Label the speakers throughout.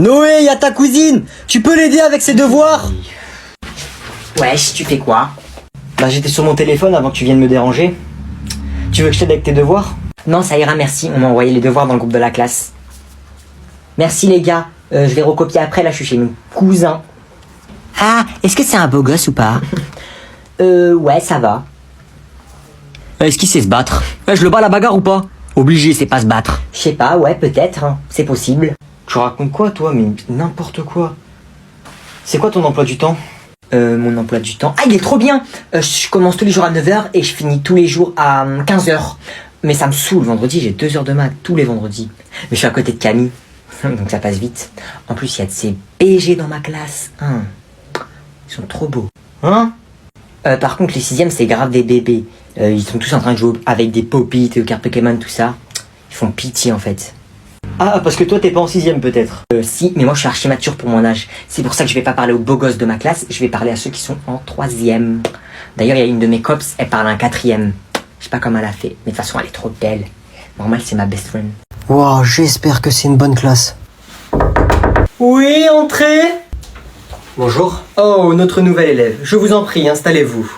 Speaker 1: Noé, y a ta cousine. Tu peux l'aider avec ses devoirs?
Speaker 2: Wesh, tu fais quoi?
Speaker 1: Bah j'étais sur mon téléphone avant que tu viennes me déranger. Tu veux que je t'aide avec tes devoirs?
Speaker 2: Non, ça ira, merci. On m'a envoyé les devoirs dans le groupe de la classe. Merci les gars. Je vais recopier après, là je suis chez mes cousins. Ah, est-ce que c'est un beau gosse ou pas? Ouais, ça va.
Speaker 1: Est-ce qu'il sait se battre? Je le bats à la bagarre ou pas? Obligé, c'est pas se battre.
Speaker 2: Je sais pas, ouais, peut-être, hein. C'est possible.
Speaker 1: Tu racontes quoi toi? Mais n'importe quoi. C'est quoi ton emploi du temps?
Speaker 2: Mon emploi du temps... Ah, il est trop bien. Je commence tous les jours à 9h et je finis tous les jours à 15h. Mais ça me saoule, vendredi, j'ai 2 heures de maths tous les vendredis. Mais je suis à côté de Camille, donc ça passe vite. En plus, il y a de ces BG dans ma classe. Hein. Ils sont trop beaux.
Speaker 1: Hein?
Speaker 2: Par contre, les 6e, c'est grave des bébés. Ils sont tous en train de jouer avec des Pop-It, cartes Pokémon, tout ça. Ils font pitié, en fait.
Speaker 1: Ah, parce que toi t'es pas en 6ème peut-être.
Speaker 2: Si, mais moi je suis archi mature pour mon âge. C'est pour ça que je vais pas parler aux beaux gosses de ma classe, je vais parler à ceux qui sont en 3e. D'ailleurs, il y a une de mes cops, elle parle à un 4e. Je sais pas comment elle a fait, mais de toute façon elle est trop belle. Normal, c'est ma best friend.
Speaker 1: Wow, j'espère que c'est une bonne classe.
Speaker 3: Oui, entrez.
Speaker 1: Bonjour.
Speaker 3: Oh, notre nouvel élève. Je vous en prie, installez-vous.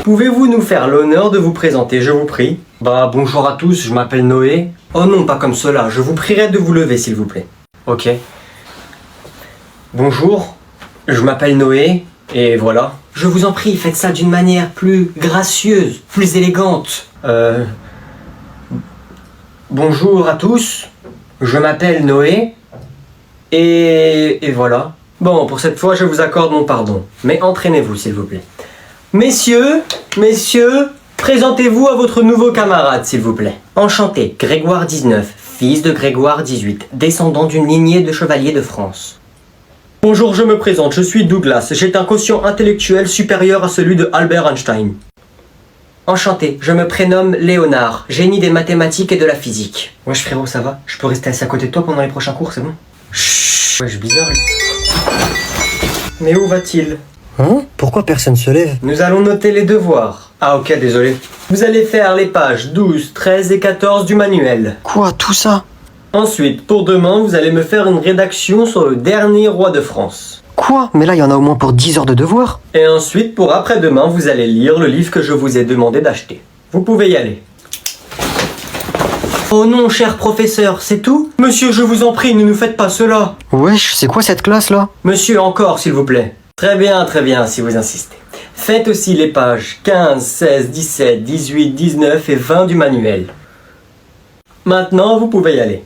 Speaker 3: Pouvez-vous nous faire l'honneur de vous présenter, je vous prie?
Speaker 1: Bah bonjour à tous, je m'appelle Noé.
Speaker 3: Oh non, pas comme cela. Je vous prierai de vous lever, s'il vous plaît.
Speaker 1: Ok. Bonjour, je m'appelle Noé, et voilà.
Speaker 3: Je vous en prie, faites ça d'une manière plus gracieuse, plus élégante.
Speaker 1: Bonjour à tous, je m'appelle Noé, et voilà.
Speaker 3: Bon, pour cette fois, je vous accorde mon pardon. Mais entraînez-vous, s'il vous plaît. Messieurs, présentez-vous à votre nouveau camarade, s'il vous plaît. Enchanté, Grégoire 19, fils de Grégoire 18, descendant d'une lignée de chevaliers de France. Bonjour, je me présente, je suis Douglas. J'ai un quotient intellectuel supérieur à celui de Albert Einstein. Enchanté, je me prénomme Léonard, génie des mathématiques et de la physique.
Speaker 1: Wesh frérot, ça va? Je peux rester assis à côté de toi pendant les prochains cours, c'est bon?
Speaker 3: Chut.
Speaker 1: Wesh, bizarre.
Speaker 3: Mais où va-t-il?
Speaker 1: Hein? Pourquoi personne se lève?
Speaker 3: Nous allons noter les devoirs. Ah ok, désolé. Vous allez faire les pages 12, 13 et 14 du manuel.
Speaker 1: Quoi, tout ça?
Speaker 3: Ensuite, pour demain, vous allez me faire une rédaction sur le dernier roi de France.
Speaker 1: Quoi? Mais là, il y en a au moins pour 10 heures de devoirs.
Speaker 3: Et ensuite, pour après-demain, vous allez lire le livre que je vous ai demandé d'acheter. Vous pouvez y aller. Oh non, cher professeur, c'est tout? Monsieur, je vous en prie, ne nous faites pas cela.
Speaker 1: Wesh, c'est quoi cette classe là?
Speaker 3: Monsieur, encore, s'il vous plaît. Très bien, si vous insistez. Faites aussi les pages 15, 16, 17, 18, 19 et 20 du manuel. Maintenant, vous pouvez y aller.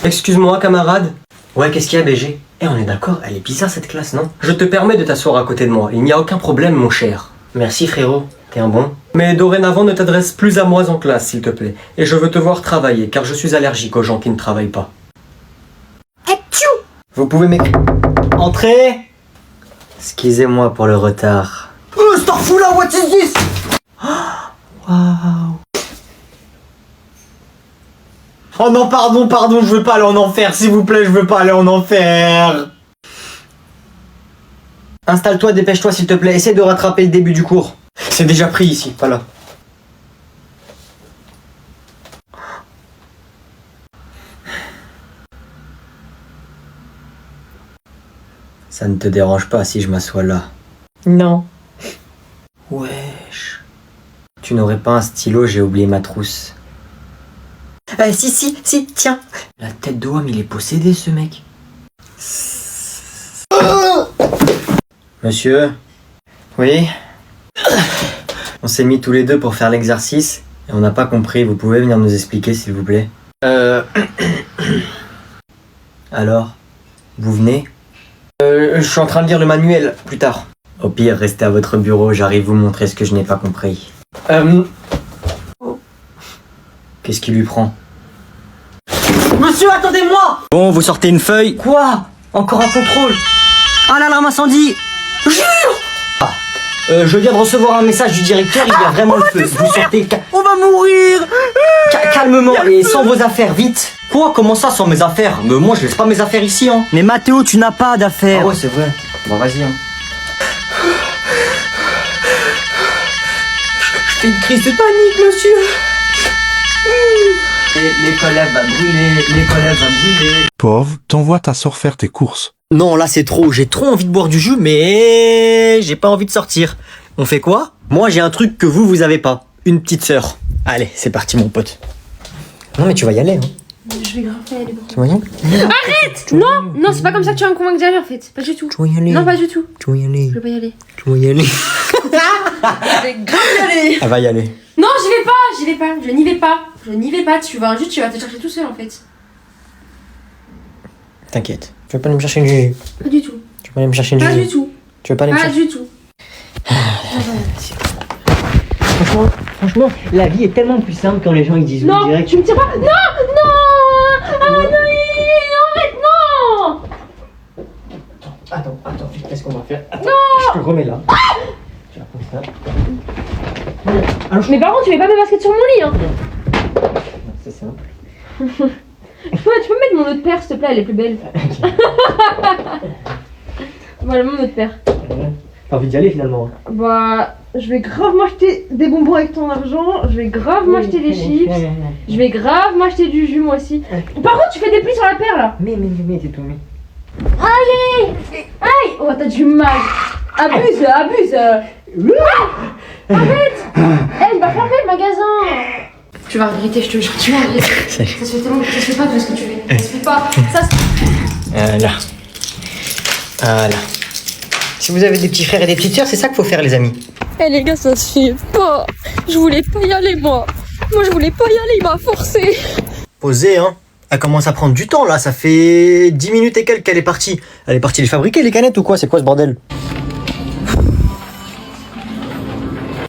Speaker 3: Excuse-moi, camarade.
Speaker 1: Ouais, qu'est-ce qu'il y a, BG? On est d'accord, elle est bizarre cette classe, non?
Speaker 3: Je te permets de t'asseoir à côté de moi, il n'y a aucun problème, mon cher.
Speaker 1: Merci frérot, t'es un bon.
Speaker 3: Mais dorénavant, ne t'adresse plus à moi en classe, s'il te plaît. Et je veux te voir travailler, car je suis allergique aux gens qui ne travaillent pas.
Speaker 1: Vous pouvez Entrez. Excusez-moi pour le retard.
Speaker 3: Oh, Starfoula, what is this?
Speaker 1: Waouh.
Speaker 3: Oh non, pardon, je veux pas aller en enfer, s'il vous plaît, je veux pas aller en enfer.
Speaker 1: Installe-toi, dépêche-toi s'il te plaît, essaie de rattraper le début du cours.
Speaker 3: C'est déjà pris ici, pas là.
Speaker 1: Ça ne te dérange pas si je m'assois là?
Speaker 2: Non.
Speaker 1: Wesh. Tu n'aurais pas un stylo, j'ai oublié ma trousse.
Speaker 2: Si, tiens.
Speaker 1: La tête de homme, il est possédé ce mec. Monsieur? Oui? On s'est mis tous les deux pour faire l'exercice et on n'a pas compris, vous pouvez venir nous expliquer s'il vous plaît? Alors? Vous venez?
Speaker 3: Je suis en train de lire le manuel, plus tard.
Speaker 1: Au pire, restez à votre bureau, j'arrive vous montrer ce que je n'ai pas compris. Qu'est-ce qui lui prend?
Speaker 3: Monsieur, attendez-moi!
Speaker 1: Bon, vous sortez une feuille.
Speaker 2: Quoi? Encore un contrôle?
Speaker 1: Ah, l'alarme incendie!
Speaker 2: Je viens de recevoir un message du directeur, il y a vraiment le feu. Vous sortez...
Speaker 1: On va mourir!
Speaker 2: Calmement et sans vos affaires, vite.
Speaker 1: Quoi? Comment ça, sans mes affaires? Mais moi, je laisse pas mes affaires ici, hein. Mais Mathéo, tu n'as pas d'affaires.
Speaker 2: Ah ouais, c'est vrai. Bon, vas-y, hein.
Speaker 3: Je fais une crise de panique, monsieur.
Speaker 1: L'école elle va brûler, l'école elle va brûler.
Speaker 4: Pauvre, t'envoies ta sœur faire tes courses.
Speaker 1: Non, là c'est trop, j'ai trop envie de boire du jus, mais j'ai pas envie de sortir. On fait quoi? Moi j'ai un truc que vous avez pas. Une petite sœur. Allez, c'est parti mon pote. Non mais tu vas y aller, hein.
Speaker 5: Je vais grave pas y aller.
Speaker 1: Tu vas y aller?
Speaker 5: Arrête! Non! Non, c'est pas comme ça que tu vas me convaincre d'y aller en fait. Pas du tout.
Speaker 1: Tu vas y aller.
Speaker 5: Non, pas du tout.
Speaker 1: Tu vas y aller.
Speaker 5: Je vais pas y aller.
Speaker 1: Tu vas y aller.
Speaker 5: Je vais grave y aller.
Speaker 1: Elle va y aller.
Speaker 5: Non, j'y vais pas, j'y vais pas. Je n'y vais pas. Je n'y vais pas. Tu vas juste, tu vas te chercher tout seul en fait.
Speaker 1: T'inquiète. Tu veux pas aller me chercher une jus?
Speaker 5: Pas du tout.
Speaker 1: Tu veux pas aller me chercher une jus?
Speaker 5: Pas du tout.
Speaker 1: Tu veux pas aller me
Speaker 5: Pas
Speaker 1: chercher?
Speaker 5: du tout.
Speaker 2: Franchement, la vie est tellement plus simple quand les gens ils disent
Speaker 5: Non,
Speaker 2: oui direct.
Speaker 5: tu me tires pas. Non! Non! Ah non! Arrête, non!
Speaker 2: Attends, qu'est-ce qu'on va faire? Attends,
Speaker 5: Non!
Speaker 2: je te remets là. Tu vas prendre ça.
Speaker 5: Mais par contre, tu mets pas mes baskets sur mon lit, hein.
Speaker 2: C'est simple.
Speaker 5: Tu peux mettre mon autre paire, s'il te plaît, elle est plus belle. Voilà, mon autre paire.
Speaker 2: T'as envie d'y aller finalement?
Speaker 5: Bah, je vais grave m'acheter des bonbons avec ton argent, je vais grave m'acheter des chips, je vais grave m'acheter du jus moi aussi. Par contre, tu fais des plis sur la paire là.
Speaker 2: Mais, c'est tout, mais.
Speaker 5: Allez! Aïe! Oh, t'as du mal. Abuse. Arrête! Elle va fermer le magasin. Tu vas regretter, je te jure, tu vas regretter. Ça se fait tellement que ça se fait pas tout ce que tu fais. Ça se fait pas. Ça se...
Speaker 1: Voilà. Si vous avez des petits frères et des petites sœurs, c'est ça qu'il faut faire les amis.
Speaker 6: Eh les gars, ça se fait pas. Je voulais pas y aller, moi. Moi, je voulais pas y aller, il m'a forcé.
Speaker 1: Posez, hein. Elle commence à prendre du temps là, ça fait 10 minutes et quelques qu'elle est partie. Elle est partie les fabriquer les canettes ou quoi? C'est quoi ce bordel?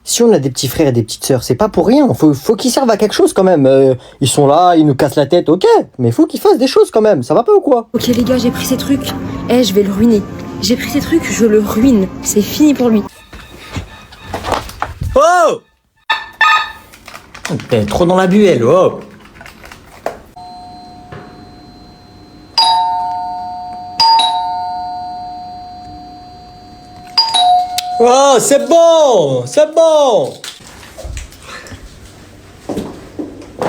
Speaker 1: Si on a des petits frères et des petites sœurs, c'est pas pour rien. Faut qu'ils servent à quelque chose quand même. Ils sont là, ils nous cassent la tête, ok. Mais faut qu'ils fassent des choses quand même. Ça va pas ou quoi?
Speaker 6: Ok les gars, j'ai pris ces trucs. Eh, je vais le ruiner. J'ai pris ces trucs, je le ruine. C'est fini pour lui.
Speaker 1: Oh! T'es trop dans la buelle, oh! Oh, c'est bon! C'est bon!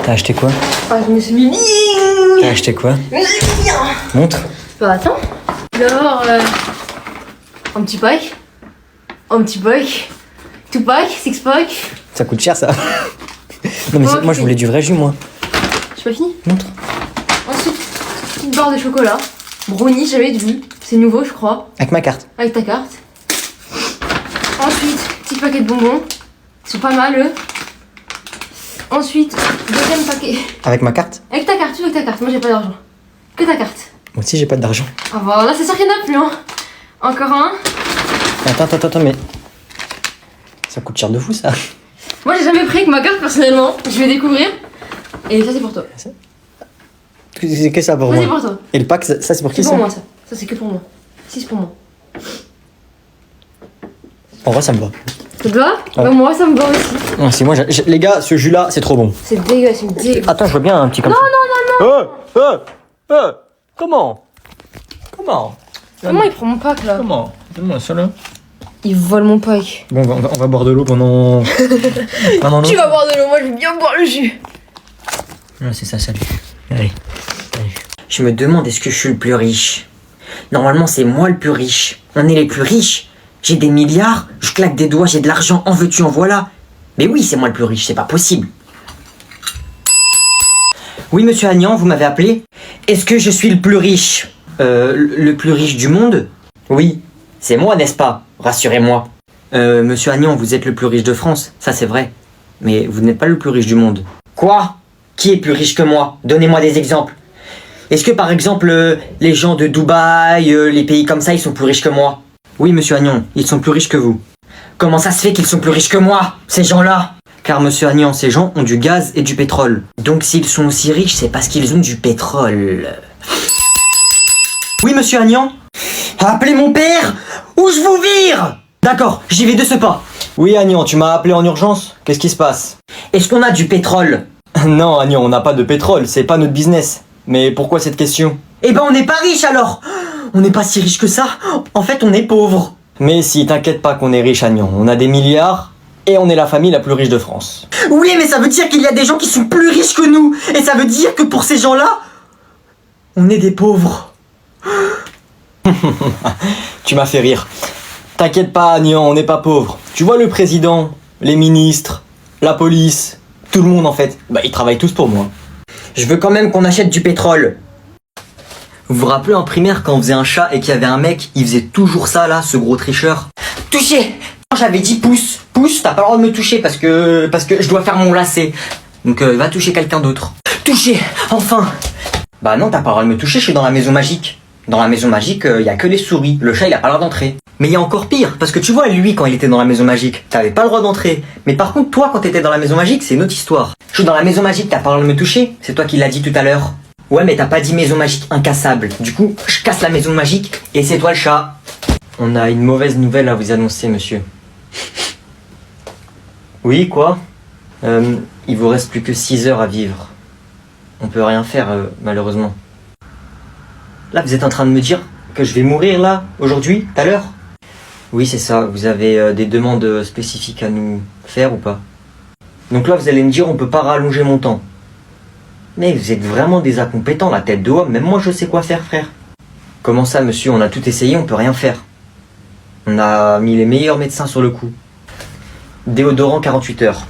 Speaker 1: T'as acheté quoi?
Speaker 5: Ah, je me suis mis bien.
Speaker 1: T'as acheté quoi?
Speaker 5: Je me suis mis bien.
Speaker 1: Montre.
Speaker 5: Bah attends. Alors, un petit pack. Un petit pack. Two pack, six pack.
Speaker 1: Ça coûte cher ça. Non mais
Speaker 5: Oh,
Speaker 1: moi je voulais du vrai jus moi.
Speaker 5: J'ai pas fini.
Speaker 1: Montre.
Speaker 5: Ensuite, petite barre de chocolat. Brownie, j'avais vu. C'est nouveau, je crois.
Speaker 1: Avec ma carte.
Speaker 5: Avec ta carte. Ensuite, petit paquet de bonbons. Ils sont pas mal, eux. Ensuite, deuxième paquet.
Speaker 1: Avec ma carte?
Speaker 5: Avec ta carte, tout avec ta carte. Moi, j'ai pas d'argent. Que ta carte.
Speaker 1: Moi aussi j'ai pas d'argent.
Speaker 5: Ah bah là, c'est sûr qu'il y en a plus, hein. Encore un.
Speaker 1: Attends, mais... Ça coûte cher de fou ça.
Speaker 5: Moi, j'ai jamais pris avec ma carte, personnellement. Je vais découvrir. Et ça, c'est pour toi.
Speaker 1: C'est que ça pour
Speaker 5: Ça, c'est
Speaker 1: moi.
Speaker 5: pour toi.
Speaker 1: Et le pack, ça c'est pour qui
Speaker 5: C'est
Speaker 1: ça?
Speaker 5: pour moi, ça. Ça, c'est que pour moi. Si, c'est pour moi.
Speaker 1: En vrai ça me va.
Speaker 5: Ça te va?
Speaker 1: Ouais.
Speaker 5: Bah, moi, ça me va aussi.
Speaker 1: Non, si moi, les gars, ce jus là c'est trop bon.
Speaker 5: C'est dégueu, c'est dégueu.
Speaker 1: Attends, je veux bien un petit comme ça. Non. Comment?
Speaker 5: Comment il prend mon pack, là?
Speaker 1: Comment? Donne-moi ça là.
Speaker 5: Il vole mon pack.
Speaker 1: Bon, on va boire de l'eau pendant... pendant
Speaker 5: Tu vas boire de l'eau, moi, je vais bien boire le jus.
Speaker 1: Ah, c'est ça, salut. Allez. Je me demande, est-ce que je suis le plus riche? Normalement, c'est moi le plus riche. On est les plus riches. J'ai des milliards, je claque des doigts, j'ai de l'argent, en veux-tu, en voilà. Mais oui, c'est moi le plus riche, c'est pas possible. Oui, monsieur Agnan, vous m'avez appelé? Est-ce que je suis le plus riche? Le plus riche du monde? Oui, c'est moi, n'est-ce pas? Rassurez-moi. Monsieur Agnan, vous êtes le plus riche de France, ça c'est vrai. Mais vous n'êtes pas le plus riche du monde. Quoi? Qui est plus riche que moi? Donnez-moi des exemples. Est-ce que par exemple, les gens de Dubaï, les pays comme ça, ils sont plus riches que moi? Oui, monsieur Agnan, ils sont plus riches que vous. Comment ça se fait qu'ils sont plus riches que moi, ces gens-là? Car monsieur Agnan, ces gens ont du gaz et du pétrole. Donc s'ils sont aussi riches, c'est parce qu'ils ont du pétrole. Oui, monsieur Agnan? Appelez mon père ou je vous vire! D'accord, j'y vais de ce pas. Oui, Agnan, tu m'as appelé en urgence? Qu'est-ce qui se passe? Est-ce qu'on a du pétrole? Non, Agnan, on n'a pas de pétrole, c'est pas notre business. Mais pourquoi cette question? Eh ben, on n'est pas riche alors! On n'est pas si riche que ça. En fait, on est pauvre. Mais si, t'inquiète pas qu'on est riche, Agnan. On a des milliards
Speaker 3: Et on est la famille la plus riche de France.
Speaker 1: Oui, mais ça veut dire qu'il y a des gens qui sont plus riches que nous. Et ça veut dire que pour ces gens-là, on est des pauvres.
Speaker 3: Tu m'as fait rire. T'inquiète pas, Agnan, on n'est pas pauvres. Tu vois le président, les ministres, la police, tout le monde en fait, bah ils travaillent tous pour moi.
Speaker 1: Je veux quand même qu'on achète du pétrole.
Speaker 2: Vous vous rappelez en primaire quand on faisait un chat et qu'il y avait un mec, il faisait toujours ça là, ce gros tricheur.
Speaker 1: Toucher. J'avais dit pouce. Pouce, t'as pas le droit de me toucher parce que je dois faire mon lacet.
Speaker 2: Donc va toucher quelqu'un d'autre.
Speaker 1: Toucher, enfin.
Speaker 2: Bah non, t'as pas le droit de me toucher, je suis dans la maison magique. Dans la maison magique, y a que les souris. Le chat, il a pas le droit d'entrer. Mais il y a encore pire, parce que tu vois, lui, quand il était dans la maison magique, t'avais pas le droit d'entrer. Mais par contre, toi, quand t'étais dans la maison magique, c'est une autre histoire. Je suis dans la maison magique, t'as pas le droit de me toucher. C'est toi qui l'as dit tout à l'heure. Ouais, mais t'as pas dit maison magique incassable. Du coup, je casse la maison magique et c'est toi le chat.
Speaker 3: On a une mauvaise nouvelle à vous annoncer, monsieur. Oui, quoi Il vous reste plus que 6 heures à vivre. On peut rien faire, malheureusement.
Speaker 2: Là, vous êtes en train de me dire que je vais mourir là, aujourd'hui, tout à l'heure?
Speaker 3: Oui, c'est ça. Vous avez des demandes spécifiques à nous faire ou pas?
Speaker 2: Donc là, vous allez me dire, on peut pas rallonger mon temps. Mais vous êtes vraiment des incompétents, la tête de homme. Même moi, je sais quoi faire, frère.
Speaker 3: Comment ça, monsieur? On a tout essayé, on peut rien faire. On a mis les meilleurs médecins sur le coup. Déodorant 48 heures.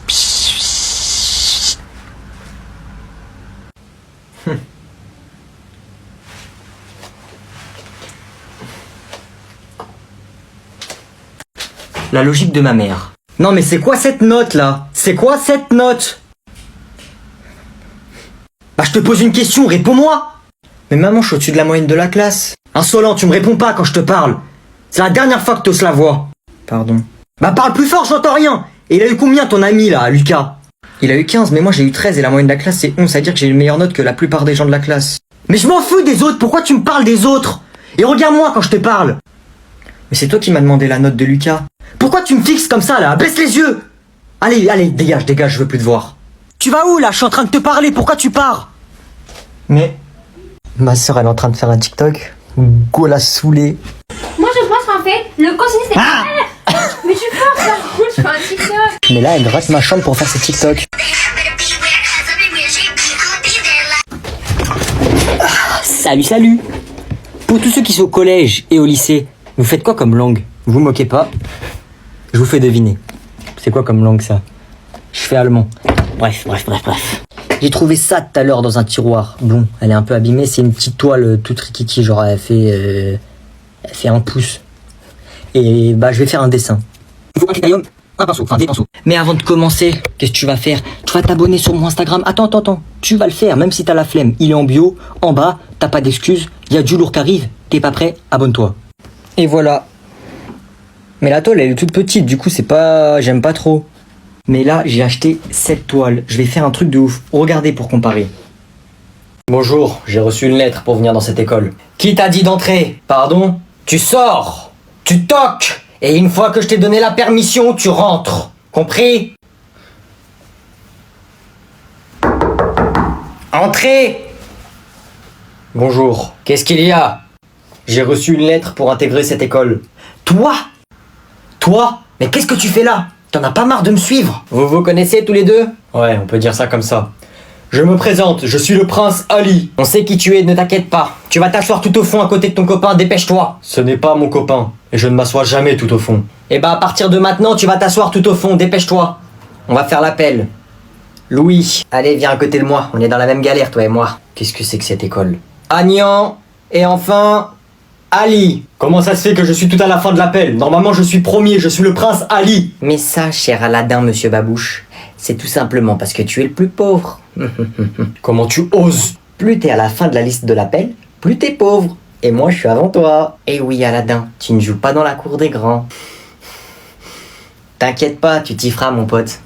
Speaker 2: La logique de ma mère.
Speaker 1: Non mais c'est quoi cette note là? C'est quoi cette note? Bah je te pose une question, réponds-moi.
Speaker 2: Mais maman, je suis au-dessus de la moyenne de la classe.
Speaker 1: Insolent, tu me réponds pas quand je te parle. C'est la dernière fois que t'oses la voix.
Speaker 2: Pardon.
Speaker 1: Bah parle plus fort, j'entends rien. Et il a eu combien ton ami là, Lucas?
Speaker 2: Il a eu 15, mais moi j'ai eu 13 et la moyenne de la classe c'est 11. Ça veut dire que j'ai une meilleure note que la plupart des gens de la classe.
Speaker 1: Mais je m'en fous des autres, pourquoi tu me parles des autres? Et regarde-moi quand je te parle.
Speaker 2: Mais c'est toi qui m'as demandé la note de Lucas.
Speaker 1: Pourquoi tu me fixes comme ça là? Baisse les yeux. Allez, allez, dégage, dégage, je veux plus te voir. Tu vas où là? Je suis en train de te parler, pourquoi tu pars?
Speaker 2: Mais ma soeur elle est en train de faire un TikTok. Go la saoulée.
Speaker 7: Moi je pense qu'en fait, le consigne c'est... Mais tu pars ça, je fais un TikTok.
Speaker 2: Mais là elle rate ma chambre pour faire ses TikTok.
Speaker 1: Salut, salut. Pour tous ceux qui sont au collège et au lycée, vous faites quoi comme langue? Vous moquez pas? Je vous fais deviner. C'est quoi comme langue ça? Je fais allemand. Bref. J'ai trouvé ça tout à l'heure dans un tiroir. Bon, elle est un peu abîmée, c'est une petite toile toute rikiki, genre elle fait 1 pouce. Et bah je vais faire un dessin. Il faut un critérium, un pinceau, enfin des pinceaux. Mais avant de commencer, qu'est-ce que tu vas faire? Tu vas t'abonner sur mon Instagram. Attends. Tu vas le faire, même si t'as la flemme. Il est en bio, en bas, t'as pas d'excuses. Il y a du lourd qui arrive. T'es pas prêt? Abonne-toi. Et voilà. Mais la toile, elle est toute petite, du coup c'est pas... J'aime pas trop. Mais là, j'ai acheté cette toile. Je vais faire un truc de ouf. Regardez pour comparer.
Speaker 3: Bonjour, j'ai reçu une lettre pour venir dans cette école.
Speaker 1: Qui t'a dit d'entrer?
Speaker 3: Pardon?
Speaker 1: Tu sors, tu toques, et une fois que je t'ai donné la permission, tu rentres. Compris? Entrez!
Speaker 3: Bonjour.
Speaker 1: Qu'est-ce qu'il y a?
Speaker 3: J'ai reçu une lettre pour intégrer cette école.
Speaker 1: Toi? Mais qu'est-ce que tu fais là? T'en as pas marre de me suivre?
Speaker 3: Vous vous connaissez tous les deux? Ouais, on peut dire ça comme ça. Je me présente, je suis le prince Ali.
Speaker 1: On sait qui tu es, ne t'inquiète pas. Tu vas t'asseoir tout au fond à côté de ton copain, dépêche-toi.
Speaker 3: Ce n'est pas mon copain, et je ne m'assois jamais tout au fond.
Speaker 1: Et bah à partir de maintenant, tu vas t'asseoir tout au fond, dépêche-toi. On va faire l'appel. Louis, allez, viens à côté de moi. On est dans la même galère, toi et moi.
Speaker 3: Qu'est-ce que c'est que cette école?
Speaker 1: Agnan, et enfin, Ali.
Speaker 3: Comment ça se fait que je suis tout à la fin de l'appel? Normalement je suis premier, je suis le prince Ali.
Speaker 1: Mais ça, cher Aladdin, monsieur Babouche, c'est tout simplement parce que tu es le plus pauvre.
Speaker 3: Comment tu oses?
Speaker 1: Plus t'es à la fin de la liste de l'appel, plus t'es pauvre. Et moi, je suis avant toi. Et oui, Aladdin, tu ne joues pas dans la cour des grands. T'inquiète pas, tu t'y feras, mon pote.